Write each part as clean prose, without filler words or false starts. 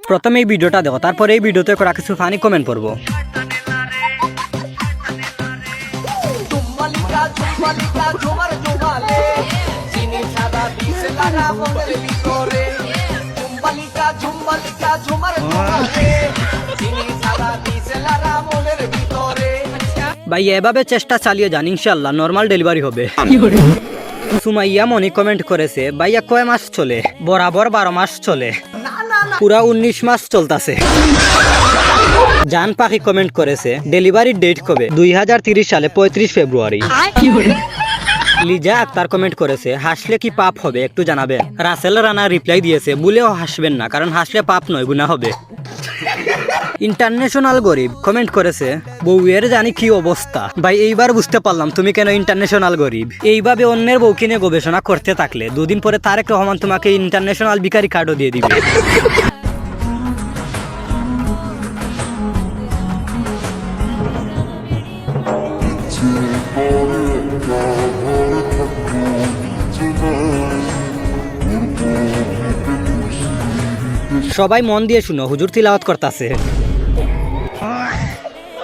প্রথমে এই ভিডিওটা দেখো, তারপরে এই ভিডিওতে করা কিছু ফানি কমেন্ট করবো। ভাই এভাবে চেষ্টা চালিয়ে যান, ইনশাল্লাহ নর্মাল ডেলিভারি হবে। সুমাইয়া মনি কমেন্ট করেছে, ভাইয়া কয় মাস চলে? বরাবর 12 মাস চলে, পুরা 19 মাস চলতেছে। জান পাখি কমেন্ট করেছে, ডেলিভারির ডেট কবে? 2030 সালে 35 ফেব্রুয়ারি। লিজা আক্তার কমেন্ট করেছে, হাসলে কি পাপ হবে একটু জানাবেন। রাসেল রানা রিপ্লাই দিয়েছে, ভুলেও হাসবেন না, কারণ হাসলে পাপ নয়, গুনাহ হবে। ইন্টারন্যাশনাল গরিব কমেন্ট করেছে, বউয়ের জানি কি অবস্থা। ভাই এইবার বুঝতে পারলাম তুমি কেন ইন্টারন্যাশনাল গরিব। এইভাবে অন্যের বউকে নিয়ে গবেষণা করতে থাকলে দুদিন পরে তারেক রহমান তোমাকে ইন্টারন্যাশনাল ভিখারি কার্ডও দিয়ে দিবে। সবাই মন দিয়ে শুনো, হুজুর তিলাওয়াত করতেছে।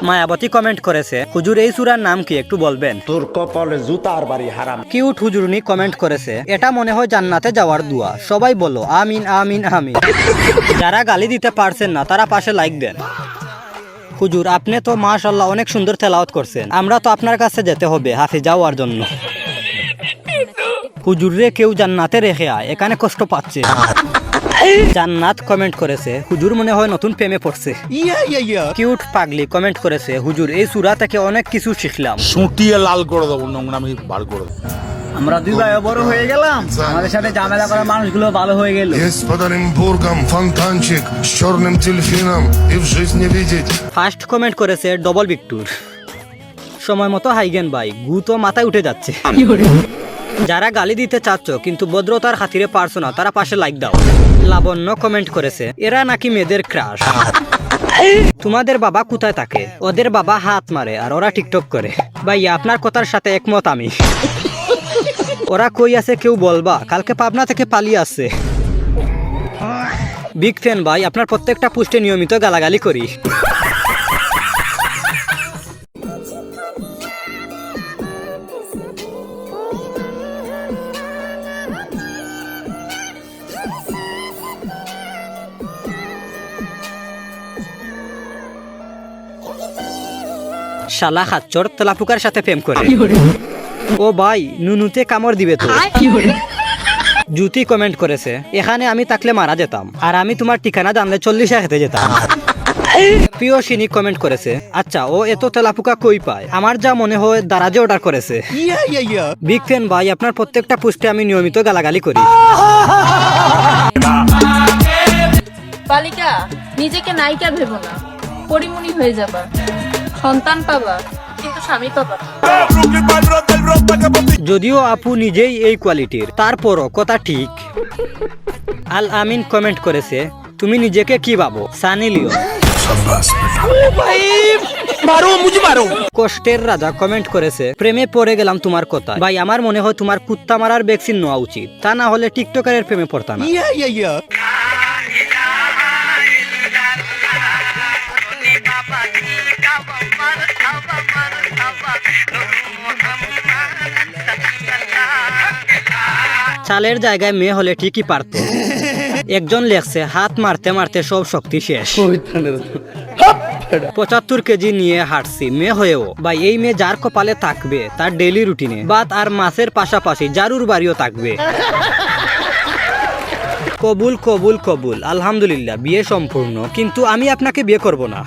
মায়াবতী কমেন্ট করেছে, হুজুর এই সূরার নাম কি একটু বলবেন? তোর কপালে জুতার বাড়ি হারাম। কিউট হুজুরনি কমেন্ট করেছে, এটা মনে হয় জান্নাতে যাওয়ার দোয়া, সবাই বলো আমিন আমিন আমিন। যারা গালি দিতে পারছেন না তারা পাশে লাইক দেন। হুজুর আপনি তো মাশাআল্লাহ অনেক সুন্দর তেলাওয়াত করছেন, আমরা তো আপনার কাছে যেতে হবে হাফেজ হওয়ার জন্য। হুজুর রে কেউ জান্নাতে রেখে আয়, এখানে কষ্ট পাচ্ছে। জান্নাত কমেন্ট করেছে, হুজুর মনে হয় নতুন প্রেমে পড়ছে। কিউট পাগলি কমেন্ট করেছে, হুজুর এই সূরা থেকে অনেক কিছু শিখলাম। সুটিয়ে লাল করে দেবো, নোংরামি বার করে দেবো। আমরা দুই ভাই বড় হয়ে গেলাম, আমাদের সাথে ঝামেলা করা মানুষগুলো ভালো হয়ে গেল। Есть под Оренбургом фонтанчик с черным дельфином и в жизни видеть. ফার্স্ট কমেন্ট করেছে ডবল বিক্টুর, সময় মতো হাইগেন ভাই, গু তো মাথায় উঠে যাচ্ছে। যারা গালি দিতে চাচ্ছ কিন্তু ভদ্রতার খাতিরে পারছো না, তারা পাশে লাইক দাও। লাবণ্য কমেন্ট করেছে, এরা নাকি মেয়েদের ক্রাশ। তোমাদের বাবা কোথায় থাকে? ওদের বাবা হাত মারে আর ওরা টিকটক করে। ভাই আপনার কথার সাথে একমত আমি। ওরা কই আছে কেউ বলবা? কালকে পাবনা থেকে পালিয়ে আসছে। বিগ ফ্যান ভাই, আপনার প্রত্যেকটা পোস্টে নিয়মিত গালাগালি করি। শালা খাচ্চর তেলাপুকার সাথে প্রেম করে। ও ভাই নুনুতে কামড় দিবে তো। জুতি কমেন্ট করেছে, এখানে আমি থাকলে মারা যেতাম, আর আমি তোমার ঠিকানা জানলে 40 খেতে যেতাম। প্রিয়সিনী কমেন্ট করেছে, আচ্ছা ও এত তেলাপুকা কই পায়? আমার যা মনে হয় দারাজে অর্ডার করেছে। বিগ ফ্যান ভাই, আপনার প্রত্যেকটা পোস্টে আমি নিয়মিত গালাগালি করি। বালিকা নিজেকে নায়িকা ভেবো না, পরিমণি হয়ে যাবা, সন্তান পাবা কিন্তু স্বামী পাবা। যদিও আপু নিজেই এই কোয়ালিটির, তারপরও কথা ঠিক। আল আমিন কমেন্ট করেছে, তুমি নিজেকে কি ভাবো? সানি লিওন। কষ্টের রাজা কমেন্ট করেছে, প্রেমে পড়ে গেলাম তোমার কথা। ভাই আমার মনে হয় তোমার কুত্তা মারার ভ্যাকসিন নেওয়া উচিত, তা না হলে টিকটকারের প্রেমে পড়তা না। চালের জায়গায় মেয়ে হলে ঠিকই পারত। একজন লেখছে, হাত মারতে মারতে সব শক্তি শেষ। 75 কেজি নিয়ে হাঁটছি মেয়ে হয়েও। ভাই এই মেয়ে যার কপালে থাকবে তার ডেইলি রুটিনে ভাত আর মাছের পাশাপাশি জারুর বাড়িও থাকবে। কবুল কবুল কবুল, আলহামদুলিল্লাহ বিয়ে সম্পূর্ণ, কিন্তু আমি আপনাকে বিয়ে করব না।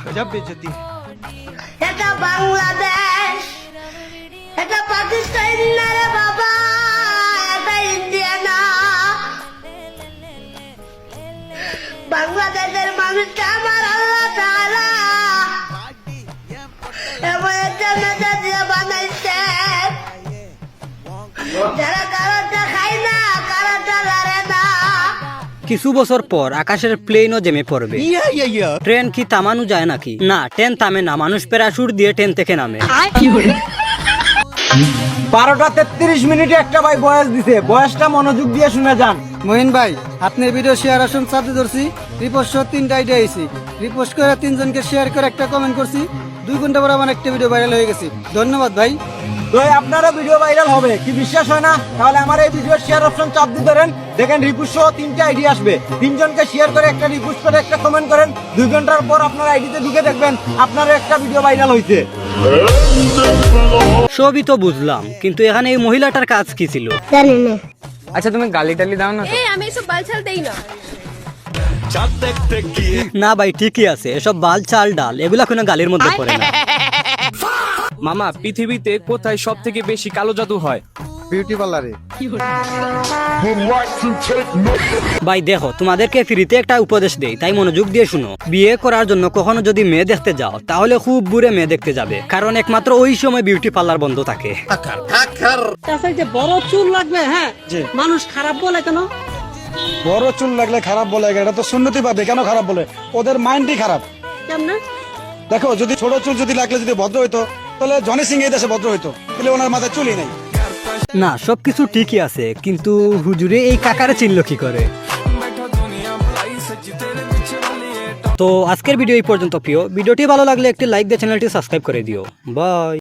এটা বাংলাদেশ, এটা পাকিস্তান না রে বাবা, এটা ইন্ডিয়া না। বাংলাদেশের মানুষকে আমার আল্লাহ তাআলা এমন একটা মেজা দিয়ে বানাইছে, যারা কারোটা খায় না, কারোটা লড়ে না। কিছু বছর পর আকাশের প্লেনও জেমে পড়বে। ট্রেন কি থামানো যায় নাকি? না, ট্রেন থামে না, মানুষ প্যারাশুট দিয়ে ট্রেন থেকে নামে। 12:33 একটা ভাই বয়স দিছে, বয়সটা মনোযোগ দিয়ে শুনে যান। মহিন ভাই, আপনার ভিডিও শেয়ার আসুন চাপতে ধরছি, রিপোস্ট সহ 3টা আইডিয়া আইছি, রিপোস্ট করে 3 জনকে শেয়ার করে একটা কমেন্ট করছি, 2 ঘন্টা পর আমার একটা ভিডিও ভাইরাল হয়ে গেছে। ধন্যবাদ ভাই। তো আপনারও ভিডিও ভাইরাল হবে কি বিশ্বাস হয় না? তাহলে আমার এই ভিডিও শেয়ার অপশন চাপ দিয়ে ধরেন, দেখেন রিপোস্ট সহ 3টা আইডি আসবে, 3 জনকে শেয়ার করে একটা রিপোস্ট করে একটা কমেন্ট করেন, 2 ঘন্টার পর আপনার আইডিতে ঢুকে দেখবেন আপনারও একটা ভিডিও ভাইরাল হয়েছে। সবই তো বুঝলাম, কিন্তু এখানে এই মহিলাটার কাজ কি ছিল? জানি না। আচ্ছা তুমি গালি টালি দাও না? আমি এসব বালছাল দেই না। না ভাই ঠিকই আছে, এসব বাল চাল ডাল এগুলা কোনো গালির মধ্যে পড়ে না। মামা পৃথিবীতে কোথায় সব থেকে বেশি কালো জাদু হয়? বিউটি পার্লারে। ভাই দেখো, তোমাদেরকে ফ্রিতে একটা উপদেশ দেই, তাই মনোযোগ দিয়ে শুনো। বিয়ে করার জন্য কখনো যদি মেয়ে দেখতে যাও, তাহলে খুব বুড়ে মেয়ে দেখতে যাবে, কারণ একমাত্র ওই সময় বিউটি পার্লার বন্ধ থাকে। বড় চুল লাগবে, হ্যাঁ মানুষ খারাপ বলে কেন? বড় চুল লাগলে খারাপ বলে, এটা তো সুন্নতি পাবে, কেন খারাপ বলে? ওদের মাইন্ডই খারাপ। কেমনে? দেখো, যদি ছোট চুল যদি লাগলে যদি ভদ্র হইতো, তাহলে জনি সিং এই দেশে ভদ্র হইতো, তাহলে ওনার মাথায় চুলই নাই। না, সবকিছু ঠিকই আছে, কিন্তু হুজুরে এই কাকারে চিনল কি করে? তো আজকের ভিডিও এই পর্যন্ত প্রিয়। ভিডিওটি ভালো লাগলে একটি লাইক দিয়ে চ্যানেলটি সাবস্ক্রাইব করে দিও। বাই।